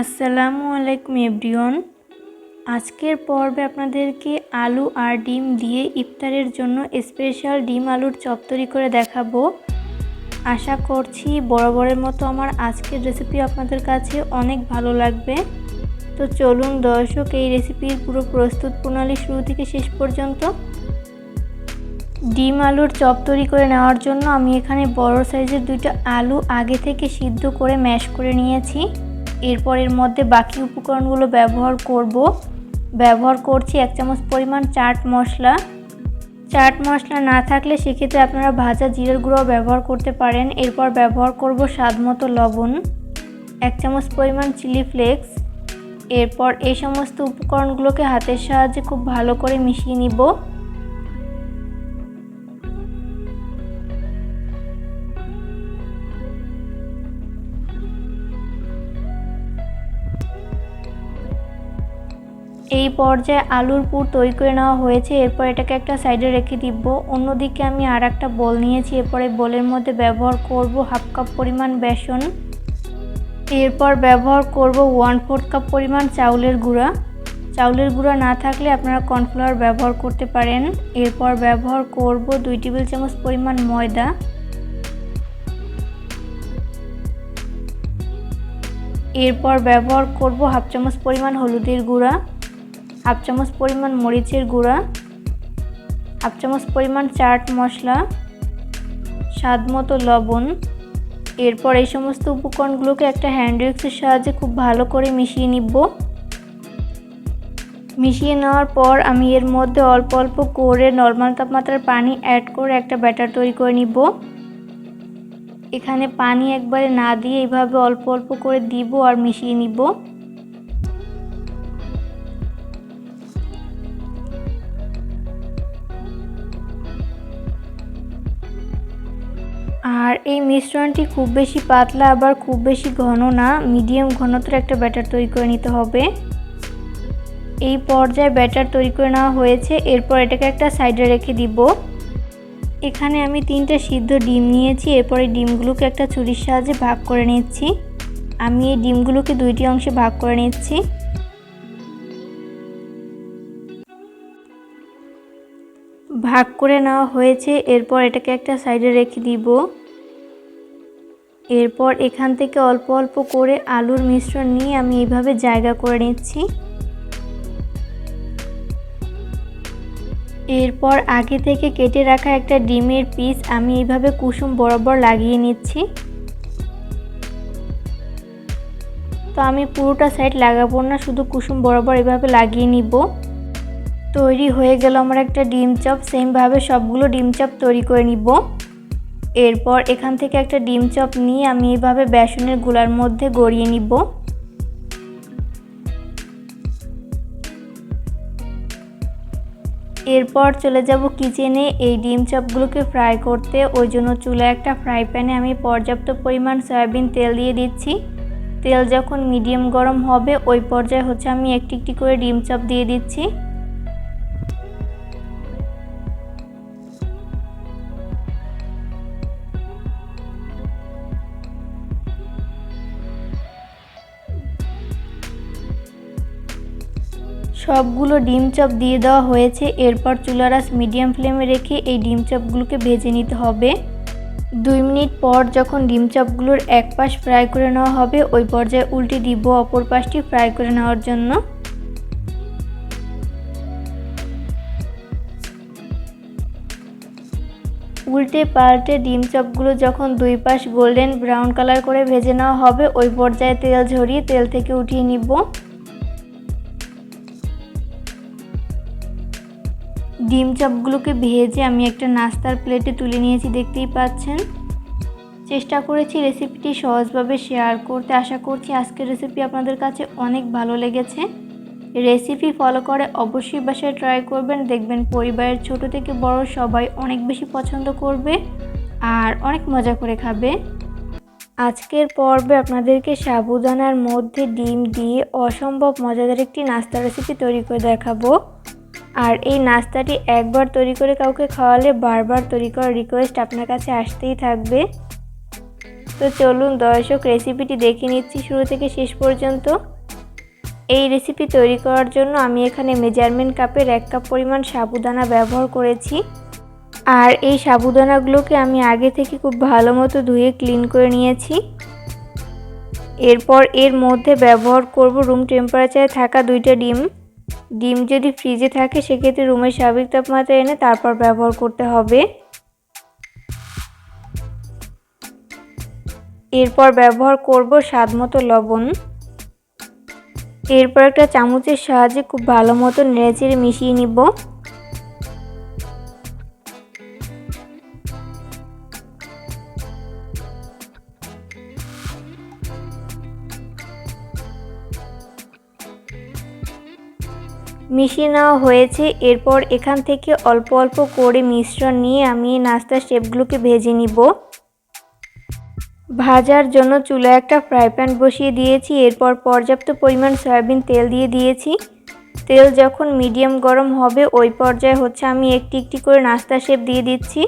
আসসালামু আলাইকুম এভরিওয়ান। আজকের পর্বে আপনাদেরকে আলু আর ডিম দিয়ে ইফতারের জন্য স্পেশাল ডিম আলুর চপ তৈরি করে দেখাবো। আশা করছি বরাবরের মতো আমার আজকের রেসিপি আপনাদের কাছে অনেক ভালো লাগবে। তো চলুন দর্শক, এই রেসিপির পুরো প্রস্তুত প্রণালী শুরু থেকে শেষ পর্যন্ত। ডিম আলুর চপ তৈরি করে নেওয়ার জন্য আমি এখানে বড় সাইজের দুইটা আলু আগে থেকে সিদ্ধ করে ম্যাশ করে নিয়েছি। এরপর এর মধ্যে বাকি উপকরণগুলো ব্যবহার করছি 1 চামচ পরিমাণ চাট মশলা না থাকলে সেক্ষেত্রে আপনারা ভাজা জিরার গুঁড়ো ব্যবহার করতে পারেন। এরপর ব্যবহার করব স্বাদমতো লবণ, 1 চামচ পরিমাণ চিলি ফ্লেক্স। এরপর এই সমস্ত উপকরণগুলোকে হাতের সাহায্যে খুব ভালো করে মিশিয়ে নিব। এই পর্যায়ে আলুর পুর তৈরি করে নেওয়া হয়েছে। এরপর এটাকে একটা সাইডে রেখে দিব। অন্যদিকে আমি আর একটা বোল নিয়েছি। এরপরে বোলের মধ্যে ব্যবহার করব 1/2 কাপ পরিমাণ বেসন। এরপর ব্যবহার করব 1/4 কাপ পরিমাণ চাউলের গুঁড়া না থাকলে আপনারা কর্নফ্লাওয়ার ব্যবহার করতে পারেন। এরপর ব্যবহার করব 2 টেবিল চামচ পরিমাণ ময়দা। এরপর ব্যবহার করব 1/2 চামচ পরিমাণ হলুদের গুঁড়া, 1/2 চামচ পরিমাণ মরিচের গুঁড়া, 1/2 চামচ পরিমাণ চাট মশলা, স্বাদমতো লবণ। এরপর এই সমস্ত উপকরণগুলোকে একটা হ্যান্ড উইক্সের সাহায্যে খুব ভালো করে মিশিয়ে নিব। মিশিয়ে নেওয়ার পর আমি এর মধ্যে অল্প অল্প করে নরমাল তাপমাত্রার পানি অ্যাড করে একটা ব্যাটার তৈরি করে নিব। এখানে পানি একবারে না দিয়ে এইভাবে অল্প অল্প করে দিব আর মিশিয়ে নিব। আর এই মিশ্রণটি খুব বেশি পাতলা আবার খুব বেশি ঘন না, মিডিয়াম ঘনত্বের একটা ব্যাটার তৈরি করে নিতে হবে। এই পর্যায়ে ব্যাটার তৈরি করে নেওয়া হয়েছে। এরপর এটাকে একটা সাইডে রেখে দিব। এখানে আমি 3টা সিদ্ধ ডিম নিয়েছি। এরপর এই ডিমগুলোকে একটা ছুরির সাহায্যে ভাগ করে নিচ্ছি। আমি এই ডিমগুলোকে 2টি অংশে ভাগ করে নিচ্ছি। ভাগ করে নেওয়া হয়েছে। এরপর এটাকে একটা সাইডে রেখে দিব। এরপর এখান থেকে অল্প অল্প করে আলুর মিশ্রণ নিয়ে আমি এইভাবে জায়গা করে নিচ্ছি। এরপর আগে থেকে কেটে রাখা একটা ডিমের পিস আমি এইভাবে কুসুম বরাবর লাগিয়ে নিচ্ছি। তো আমি পুরোটা সাইড লাগাবো না, শুধু কুসুম বরাবর এভাবে লাগিয়ে নিব। তৈরি হয়ে গেল আমার একটা ডিম চপ। সেমভাবে সবগুলো ডিম চপ তৈরি করে নিব। এরপর এখান থেকে একটা ডিম চপ নিয়ে আমি এইভাবে বেসনের গুলার মধ্যে গড়িয়ে নিব। এরপর চলে যাব কিচেনে এই ডিম চপগুলোকে ফ্রাই করতে। ওই জন্য চুলায় একটা ফ্রাই প্যানে আমি পর্যাপ্ত পরিমাণ সয়াবিন তেল দিয়ে দিচ্ছি। তেল যখন মিডিয়াম গরম হবে ওই পর্যায়ে আমি একটি একটি করে ডিম চপ দিয়ে দিচ্ছি। সবগুলো ডিম চপ দিয়ে দেওয়া হয়েছে। এরপর চুলার আঁচ মিডিয়াম ফ্লেমে রেখে এই ডিম চপগুলোকে ভেজে নিতে হবে। 2 মিনিট পর যখন ডিম চপগুলোর এক পাশ ফ্রাই করে নেওয়া হবে ওই পর্যায়ে উল্টে দিব অপর পাশটি ফ্রাই করে নেওয়ার জন্য। উল্টে পাল্টে ডিম চপগুলো যখন 2 পাশ গোল্ডেন ব্রাউন কালার করে ভেজে নেওয়া হবে ওই পর্যায়ে তেল ঝরিয়ে তেল থেকে উঠিয়ে নিব। ডিম চপগুলোকে ভেজে আমি একটা নাস্তার প্লেটে তুলে নিয়েছি, দেখতেই পাচ্ছেন। চেষ্টা করেছি রেসিপিটি সহজভাবে শেয়ার করতে। আশা করছি আজকের রেসিপি আপনাদের কাছে অনেক ভালো লেগেছে। রেসিপি ফলো করে অবশ্যই বাসায় ট্রাই করবেন, দেখবেন পরিবারের ছোট থেকে বড় সবাই অনেক বেশি পছন্দ করবে আর অনেক মজা করে খাবে। আজকের পর্বে আপনাদেরকে সাবুদানার মধ্যে ডিম দিয়ে অসম্ভব মজাদার একটি নাস্তা রেসিপি তৈরি করে দেখাবো। আর এই নাস্তাটি একবার তৈরি করে কাউকে খাওয়ালে বারবার তৈরি করার রিকোয়েস্ট আপনার কাছে আসতেই থাকবে। তো চলুন দর্শক রেসিপিটি দেখে নিচ্ছি শুরু থেকে শেষ পর্যন্ত। এই রেসিপি তৈরি করার জন্য আমি এখানে মেজারমেন্ট কাপের 1 কাপ পরিমাণ সাবুদানা ব্যবহার করেছি। আর এই সাবুদানাগুলোকে আমি আগে থেকে খুব ভালো মতো ধুয়ে ক্লিন করে নিয়েছি। এরপর এর মধ্যে ব্যবহার করব রুম টেম্পারেচারে থাকা 2টা ডিম। ডিম যদি ফ্রিজে থাকে সেক্ষেত্রে রুমের স্বাভাবিক তাপমাত্রায় এনে তারপর ব্যবহার করতে হবে। এরপর ব্যবহার করব স্বাদমতো লবণ। এরপর একটা চামচের সাহায্যে খুব ভালো মতো নেড়েচেড়ে মিশিয়ে নিব। মিশিয়ে নেওয়া হয়েছে। এরপর এখান থেকে অল্প অল্প করে মিশ্রণ নিয়ে আমি নাস্তার শেপগুলোকে ভেজে নিব। ভাজার জন্য চুলায় একটা ফ্রাই প্যান বসিয়ে দিয়েছি। এরপর পর্যাপ্ত পরিমাণ সয়াবিন তেল দিয়ে দিয়েছি। তেল যখন মিডিয়াম গরম হবে ওই পর্যায়ে আমি একটি একটি করে নাস্তা শেপ দিয়ে দিচ্ছি।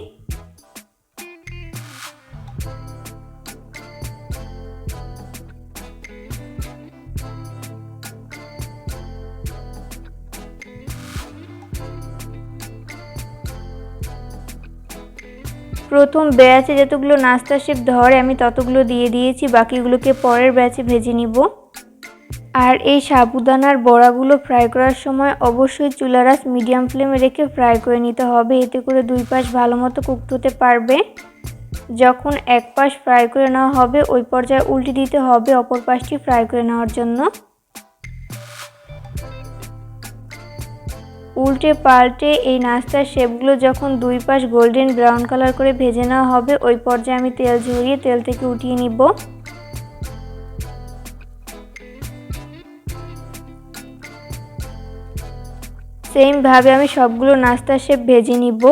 প্রথম ব্যাচে যতগুলো নাস্তা শেপ ধরে আমি ততগুলো দিয়ে দিয়েছি, বাকিগুলোকে পরের ব্যাচে ভেজে নিব। আর এই সাবুদানার বড়াগুলো ফ্রাই করার সময় অবশ্যই চুলার আঁচ মিডিয়াম ফ্লেমে রেখে ফ্রাই করে নিতে হবে, এতে করে 2 পাশ ভালো মতো কুকড হতে পারবে। যখন এক পাশ ফ্রাই করে নেওয়া হবে ওই পর্যায়ে উল্টে দিতে হবে অপর পাশটি ফ্রাই করে নেওয়ার জন্য। উল্টে পাল্টে এই নাস্তার শেপগুলো যখন 2 পাশ গোল্ডেন ব্রাউন কালার করে ভেজে নেওয়া হবে ওই পর্যায়ে আমি তেল ঝরিয়ে তেল থেকে উঠিয়ে নিব। সেমভাবে আমি সবগুলো নাস্তার শেপ ভেজে নিব।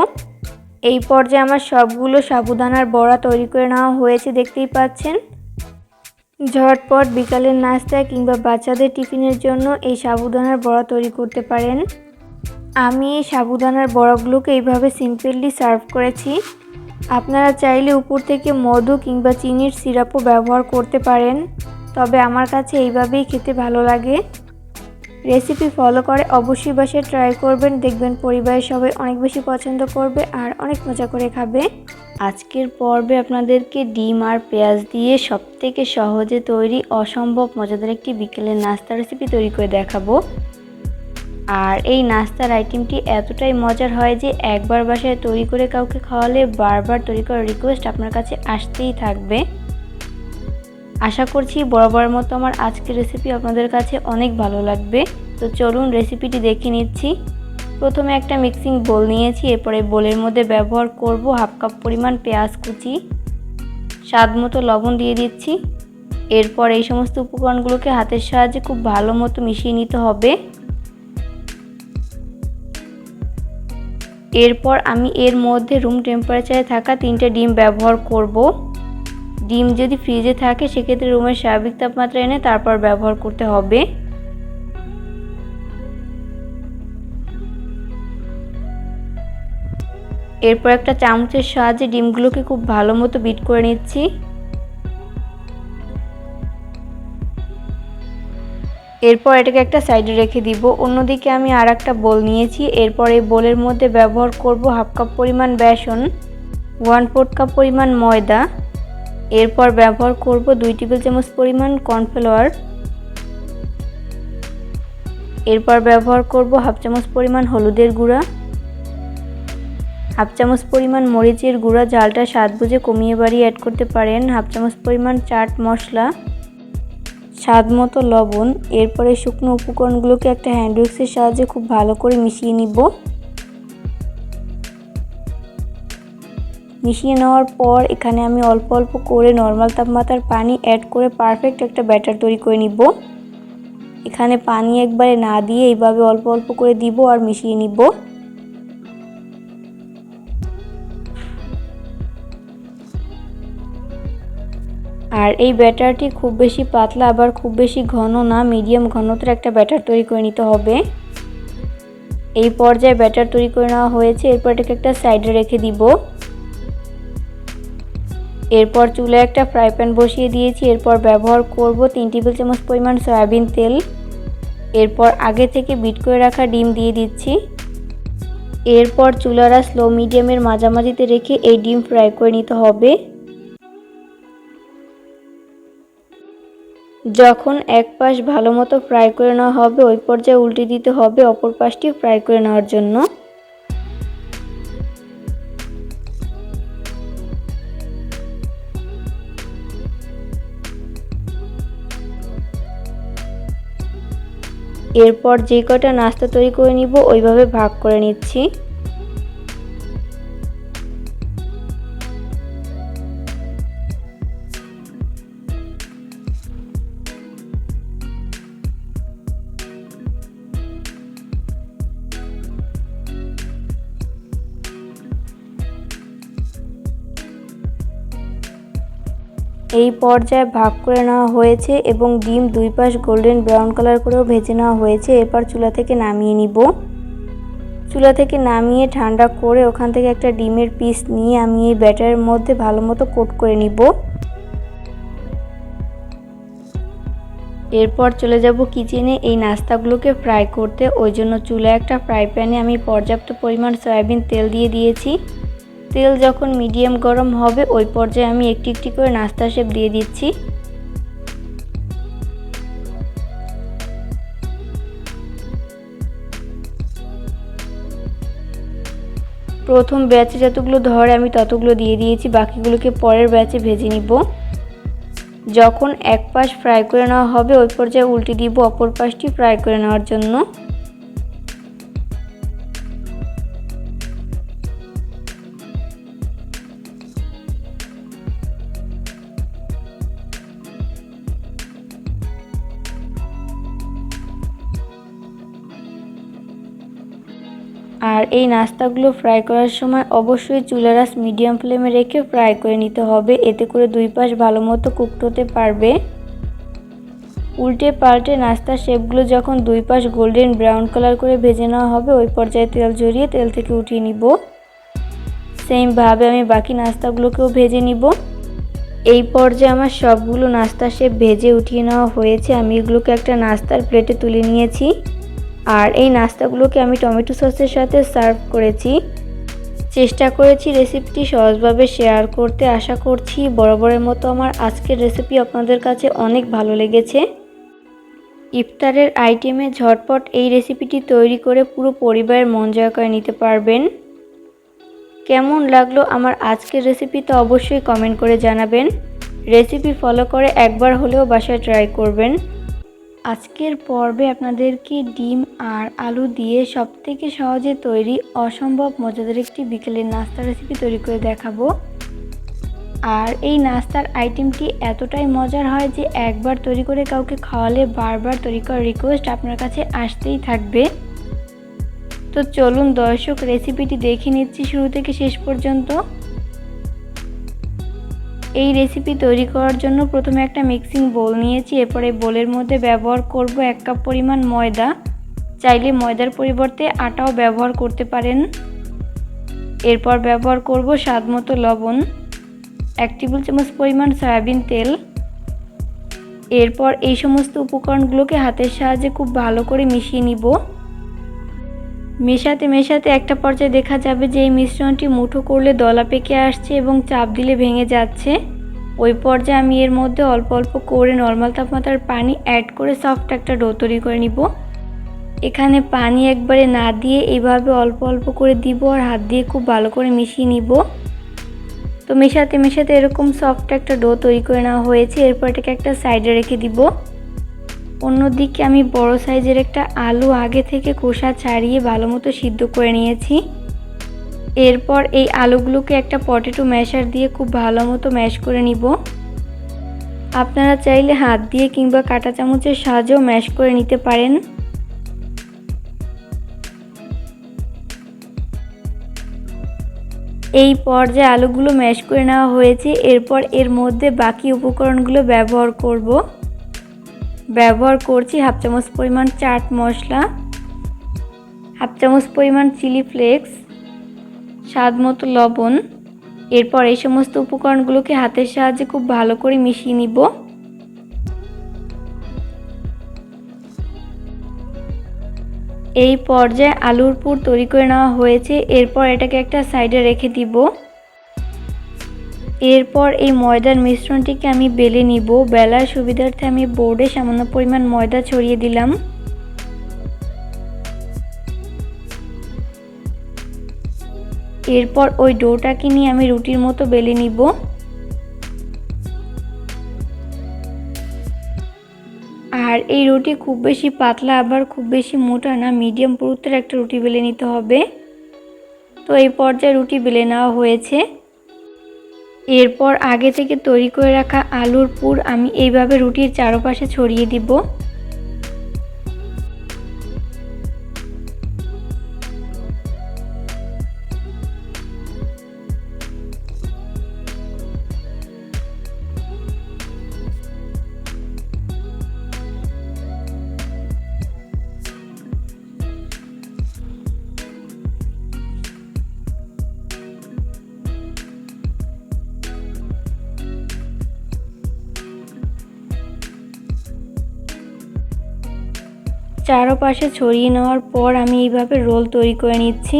এই পর্যায়ে আমার সবগুলো সাবুদানার বড়া তৈরি করে নেওয়া হয়েছে, দেখতেই পাচ্ছেন। ঝটপট বিকালের নাস্তা কিংবা বাচ্চাদের টিফিনের জন্য এই সাবুদানার বড়া তৈরি করতে পারেন। আমি এই সাবুদানার বড়াগুলোকে এইভাবে সিম্পলি সার্ভ করেছি। আপনারা চাইলে উপর থেকে মধু কিংবা চিনির সিরাপও ব্যবহার করতে পারেন, তবে আমার কাছে এইভাবেই খেতে ভালো লাগে। রেসিপি ফলো করে অবশ্যই বাসায় ট্রাই করবেন, দেখবেন পরিবারের সবাই অনেক বেশি পছন্দ করবে আর অনেক মজা করে খাবে। আজকের পর্বে আপনাদেরকে ডিম আর পেঁয়াজ দিয়ে সবথেকে সহজে তৈরি অসম্ভব মজাদার একটি বিকেলের নাস্তা রেসিপি তৈরি করে দেখাবো। আর এই নাস্তার আইটেমটি এতটাই মজার হয় যে একবার বাসায় তৈরি করে কাউকে খাওয়ালে বারবার তৈরি করার রিকোয়েস্ট আপনার কাছে আসতেই থাকবে। আশা করছি বরাবরের মতো আমার আজকের রেসিপি আপনাদের কাছে অনেক ভালো লাগবে। তো চলুন রেসিপিটি দেখে নিচ্ছি। প্রথমে একটা মিক্সিং বোল নিয়েছি, এরপরে বোলের মধ্যে ব্যবহার করব 1/2 কাপ পরিমাণ পেঁয়াজ কুচি, স্বাদ মতো লবণ দিয়ে দিচ্ছি। এরপর এই সমস্ত উপকরণগুলোকে হাতের সাহায্যে খুব ভালো মতো মিশিয়ে নিতে হবে। এরপর আমি এর মধ্যে রুম টেম্পারেচারে থাকা 3টে ডিম ব্যবহার করব। ডিম যদি ফ্রিজে থাকে সেক্ষেত্রে রুমের স্বাভাবিক তাপমাত্রা এনে তারপর ব্যবহার করতে হবে। এরপর একটা চামচের সাহায্যে ডিমগুলোকে খুব ভালো মতো বিট করে নিচ্ছি। এরপর এটাকে একটা সাইডে রেখে দিব। অন্যদিকে আমি আর একটা বোল নিয়েছি। এরপর এই বোলের মধ্যে ব্যবহার করব 1/2 কাপ পরিমাণ বেসন, 1/4 কাপ পরিমাণ ময়দা। এরপর ব্যবহার করব 2 টেবিল চামচ পরিমাণ কর্নফ্লাওয়ার। এরপর ব্যবহার করব 1/2 চামচ পরিমাণ হলুদের গুঁড়া, 1/2 চামচ পরিমাণ মরিচের গুঁড়া, ঝালটা স্বাদ বুঝে কমিয়ে বাড়িয়ে অ্যাড করতে পারেন, 1/2 চামচ পরিমাণ চাট মশলা, স্বাদ মতো লবণ। এরপরে শুকনো উপকরণগুলোকে একটা হ্যান্ড উইক্সের সাহায্যে খুব ভালো করে মিশিয়ে নিব। মিশিয়ে নেওয়ার পর এখানে আমি অল্প অল্প করে নর্মাল তাপমাত্রার পানি অ্যাড করে পারফেক্ট একটা ব্যাটার তৈরি করে নিব। এখানে পানি একবারে না দিয়ে এইভাবে অল্প অল্প করে দিব আর মিশিয়ে নিব। আর এই ব্যাটারটি খুব বেশি পাতলা আবার খুব বেশি ঘন না, মিডিয়াম ঘনত্বের একটা ব্যাটার তৈরি করে নিতে হবে। এই পর্যায়ে ব্যাটার তৈরি করে নেওয়া হয়েছে। এরপর এটাকে একটা সাইডে রেখে দিব। এরপর চুলায় একটা ফ্রাই প্যান বসিয়ে দিয়েছি। এরপর ব্যবহার করব 3 টেবিল চামচ পরিমাণ সয়াবিন তেল। এরপর আগে থেকে বিট করে রাখা ডিম দিয়ে দিচ্ছি। এরপর চুলার আঁচ স্লো মিডিয়ামের মাঝামাঝিতে রেখে এই ডিম ফ্রাই করে নিতে হবে। যখন এক পাশ ভালো মতো ফ্রাই করে নেওয়া হবে ওই পর্যায়ে উল্টে দিতে হবে অপর পাশটি ফ্রাই করে নেওয়ার জন্য। এরপর যে কটা নাস্তা তৈরি করে নিব ওইভাবে ভাগ করে নিচ্ছি। এই পর্যায়ে ভাগ করে নেওয়া হয়েছে এবং ডিম দুই পাশ গোল্ডেন ব্রাউন কালার করেও ভেজে নেওয়া হয়েছে। এরপর চুলা থেকে নামিয়ে নিব। চুলা থেকে নামিয়ে ঠান্ডা করে ওখান থেকে একটা ডিমের পিস নিয়ে আমি এই ব্যাটারের মধ্যে ভালো মতো কোট করে নিব। এরপর চলে যাব কিচেনে এই নাস্তাগুলোকে ফ্রাই করতে। ওই জন্য চুলায় একটা ফ্রাই প্যানে আমি পর্যাপ্ত পরিমাণ সয়াবিন তেল দিয়ে দিয়েছি। তেল যখন মিডিয়াম গরম হবে ওই পর্যায়ে আমি একটি একটি করে নাস্তা শেপ দিয়ে দিচ্ছি। প্রথম ব্যাচে যতগুলো ধরে আমি ততগুলো দিয়ে দিয়েছি, বাকিগুলোকে পরের ব্যাচে ভেজে নিব। যখন এক পাশ ফ্রাই করে নেওয়া হবে ওই পর্যায়ে উল্টে দিব অপর পাশটি ফ্রাই করে নেওয়ার জন্য। আর এই নাস্তাগুলো ফ্রাই করার সময় অবশ্যই চুলার আঁচ মিডিয়াম ফ্লেমে রেখে ফ্রাই করে নিতে হবে, এতে করে দুই পাশ ভালো মতো কুকড হতে পারবে। উল্টে পাল্টে নাস্তার শেপগুলো যখন দুই পাশ গোল্ডেন ব্রাউন কালার করে ভেজে নেওয়া হবে ওই পর্যায়ে তেল ঝরিয়ে তেল থেকে উঠিয়ে নিব। সেমভাবে আমি বাকি নাস্তাগুলোকেও ভেজে নিব। এই পর্যায়ে আমার সবগুলো নাস্তার শেপ ভেজে উঠিয়ে নেওয়া হয়েছে। আমি এগুলোকে একটা নাস্তার প্লেটে তুলে নিয়েছি। আর এই নাস্তাগুলোকে আমি টমেটো সসের সাথে সার্ভ করেছি। চেষ্টা করেছি রেসিপিটি সহজভাবে শেয়ার করতে। আশা করছি বরাবরের মতো আমার আজকের রেসিপি আপনাদের কাছে অনেক ভালো লেগেছে। ইফতারের আইটেমে ঝটপট এই রেসিপিটি তৈরি করে পুরো পরিবারের মন জয় করে নিতে পারবেন। কেমন লাগলো আমার আজকের রেসিপি তো অবশ্যই কমেন্ট করে জানাবেন। রেসিপি ফলো করে একবার হলেও বাসায় ট্রাই করবেন। আজকের পর্বে আপনাদেরকে ডিম আর আলু দিয়ে সবথেকে সহজে তৈরি অসম্ভব মজাদার একটি বিকেলের নাস্তা রেসিপি তৈরি করে দেখাবো। আর এই নাস্তার আইটেমটি এতটাই মজার হয় যে একবার তৈরি করে কাউকে খাওয়ালে বারবার তৈরি করার রিকোয়েস্ট আপনার কাছে আসতেই থাকবে। তো চলুন দর্শক রেসিপিটি দেখে নিচ্ছি শুরু থেকে শেষ পর্যন্ত। এই রেসিপি তৈরি করার জন্য প্রথমে একটা মিক্সিং বোল নিয়েছি। এরপরে বোলের মধ্যে ব্যবহার করব 1 কাপ পরিমাণ ময়দা। চাইলে ময়দার পরিবর্তে আটাও ব্যবহার করতে পারেন। এরপর ব্যবহার করব স্বাদমতো লবণ, 1 টেবিল চামচ পরিমাণ সয়াবিন তেল। এরপর এই সমস্ত উপকরণগুলোকে হাতের সাহায্যে খুব ভালো করে মিশিয়ে নিব। মেশাতে মেশাতে একটা পর্যায়ে দেখা যাবে যে এই মিশ্রণটি মুঠো করলে দলা পেকে আসছে এবং চাপ দিলে ভেঙে যাচ্ছে। ওই পর্যায়ে আমি এর মধ্যে অল্প অল্প করে নর্মাল তাপমাত্রার পানি অ্যাড করে সফট একটা ডো তৈরি করে নিব। এখানে পানি একবারে না দিয়ে এইভাবে অল্প অল্প করে দিব আর হাত দিয়ে খুব ভালো করে মিশিয়ে নিব। তো মেশাতে মেশাতে এরকম সফট একটা ডো তৈরি করে নেওয়া হয়েছে। এরপর এটাকে একটা সাইডে রেখে দিব। অন্যদিকে আমি বড় সাইজের একটা আলু আগে থেকে খোসা ছাড়িয়ে ভালো মতো সিদ্ধ করে নিয়েছি। এরপর এই আলুগুলোকে একটা পটেটো ম্যাশার দিয়ে খুব ভালো মতো ম্যাশ করে নিব। আপনারা চাইলে হাত দিয়ে কিংবা কাঁটা চামচের সাহায্যেও ম্যাশ করে নিতে পারেন। এই পর্যায়ে আলুগুলো ম্যাশ করে নেওয়া হয়েছে। এরপর এর মধ্যে বাকি উপকরণগুলো ব্যবহার করছি 1/2 চামচ পরিমাণ চাট মশলা, 1/2 চামচ পরিমাণ চিলি ফ্লেক্স, স্বাদ মতো লবণ, এরপর এই সমস্ত উপকরণগুলোকে হাতের সাহায্যে খুব ভালো করে মিশিয়ে নিব। এই পর্যায়ে আলুর পুর তৈরি করে নেওয়া হয়েছে। এরপর এটাকে একটা সাইডে রেখে দিব। এরপর এই ময়দার মিশ্রণটিকে আমি বেলে নিব। বেলার সুবিধার্থে আমি বোর্ডে সামান্য পরিমাণ ময়দা ছড়িয়ে দিলাম। এরপর ওই ডোটাকে নিয়ে আমি রুটির মতো বেলে নিব। আর এই রুটি খুব বেশি পাতলা আবার খুব বেশি মোটা না, মিডিয়াম পুরুত্বের একটা রুটি বেলে নিতে হবে। তো এই পর্যায়ে রুটি বেলে নেওয়া হয়েছে। এরপর আগে থেকে তৈরি করে রাখা আলুর পুর আমি এইভাবে রুটির চারপাশে ছড়িয়ে দিব। চারপাশে ছড়িয়ে নেওয়ার পর আমি এইভাবে রোল তৈরি করে নিচ্ছি।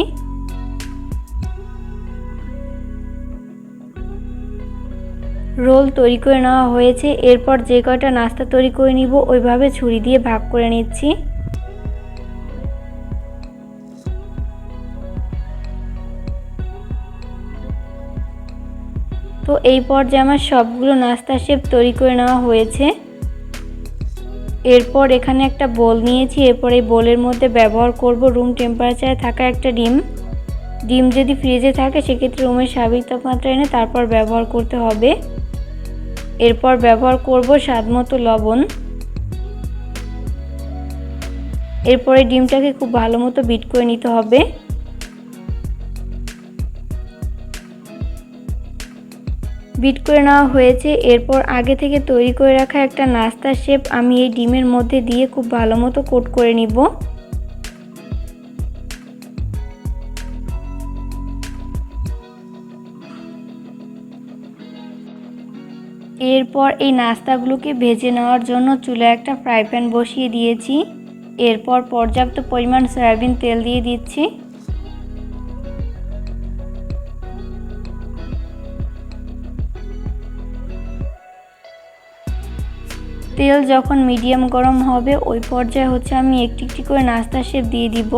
রোল তৈরি করে নেওয়া হয়েছে। এরপর যে কয়টা নাস্তা তৈরি করে নিব ওইভাবে ছুরি দিয়ে ভাগ করে নিচ্ছি। তো এই পর্যায়ে আমার সবগুলো নাস্তার শেপ তৈরি করে নেওয়া হয়েছে। এরপর এখানে একটা বোল নিয়েছি। এরপর এই বোলের মধ্যে ব্যবহার করব রুম টেম্পারেচারে থাকা একটা ডিম। ডিম যদি ফ্রিজে থাকে সেক্ষেত্রে রুমের স্বাভাবিক তাপমাত্রা এনে তারপর ব্যবহার করতে হবে। এরপর ব্যবহার করব স্বাদমতো লবণ। এরপরে ডিমটাকে খুব ভালো মতো বিট করে নিতে হবে। বিট করে নেওয়া হয়েছে। এরপর আগে থেকে তৈরি করে রাখা একটা নাস্তার শেপ আমি এই ডিমের মধ্যে দিয়ে খুব ভালো মতো কোট করে নিব। এরপর এই নাস্তাগুলোকে ভেজে নেওয়ার জন্য চুলায় একটা ফ্রাই প্যান বসিয়ে দিয়েছি। এরপর পর্যাপ্ত পরিমাণ সয়াবিন তেল দিয়ে দিচ্ছি। তেল যখন মিডিয়াম গরম হবে ওই পর্যায়ে আমি একটি একটি করে নাস্তার শেপ দিয়ে দিব।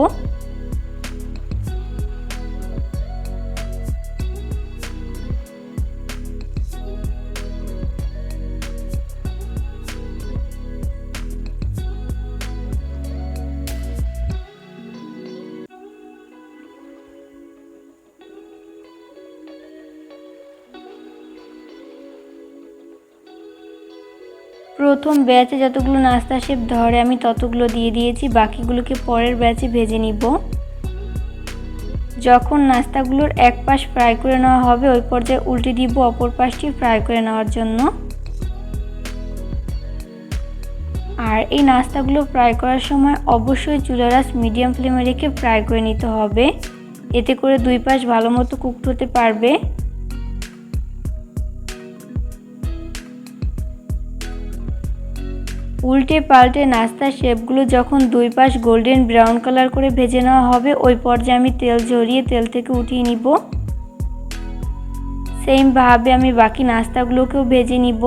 প্রথম ব্যাচে যতগুলো নাস্তা শেপ ধরে আমি ততগুলো দিয়ে দিয়েছি, বাকিগুলোকে পরের ব্যাচে ভেজে নিব। যখন নাস্তাগুলোর এক পাশ ফ্রাই করে নেওয়া হবে ওই পর্যায়ে উল্টে দিব অপর পাশটি ফ্রাই করে নেওয়ার জন্য। আর এই নাস্তাগুলো ফ্রাই করার সময় অবশ্যই চুলার আঁচ মিডিয়াম ফ্লেমে রেখে ফ্রাই করে নিতে হবে, এতে করে দুই পাশ ভালো মতো কুকড হতে পারবে। উল্টে পাল্টে নাস্তার শেপগুলো যখন দুই পাশ গোল্ডেন ব্রাউন কালার করে ভেজে নেওয়া হবে ওই পর্যায়ে আমি তেল ঝরিয়ে তেল থেকে উঠিয়ে নিব। সেমভাবে আমি বাকি নাস্তাগুলোকেও ভেজে নিব।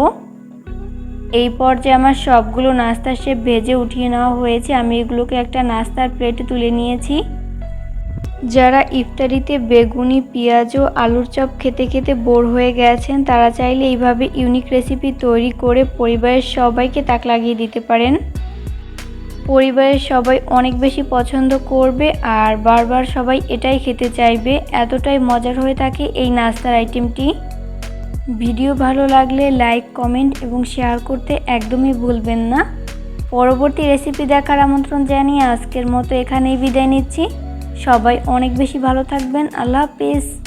এই পর্যায়ে আমার সবগুলো নাস্তার শেপ ভেজে উঠিয়ে নেওয়া হয়েছে। আমি এগুলোকে একটা নাস্তার প্লেটে তুলে নিয়েছি। যারা ইফতারিতে বেগুনি, পেঁয়াজ ও আলুর চপ খেতে খেতে বোর হয়ে গেছেন তারা চাইলে এইভাবে ইউনিক রেসিপি তৈরি করে পরিবারের সবাইকে তাক লাগিয়ে দিতে পারেন। পরিবারের সবাই অনেক বেশি পছন্দ করবে আর বারবার সবাই এটাই খেতে চাইবে, এতটাই মজার হয়ে থাকে এই নাস্তার আইটেমটি। ভিডিও ভালো লাগলে লাইক, কমেন্ট এবং শেয়ার করতে একদমই ভুলবেন না। পরবর্তী রেসিপি দেখার আমন্ত্রণ জানিয়ে আজকের মতো এখানেই বিদায় নিচ্ছি। সবাই অনেক বেশি ভালো থাকবেন। আল্লাহ হাফেজ।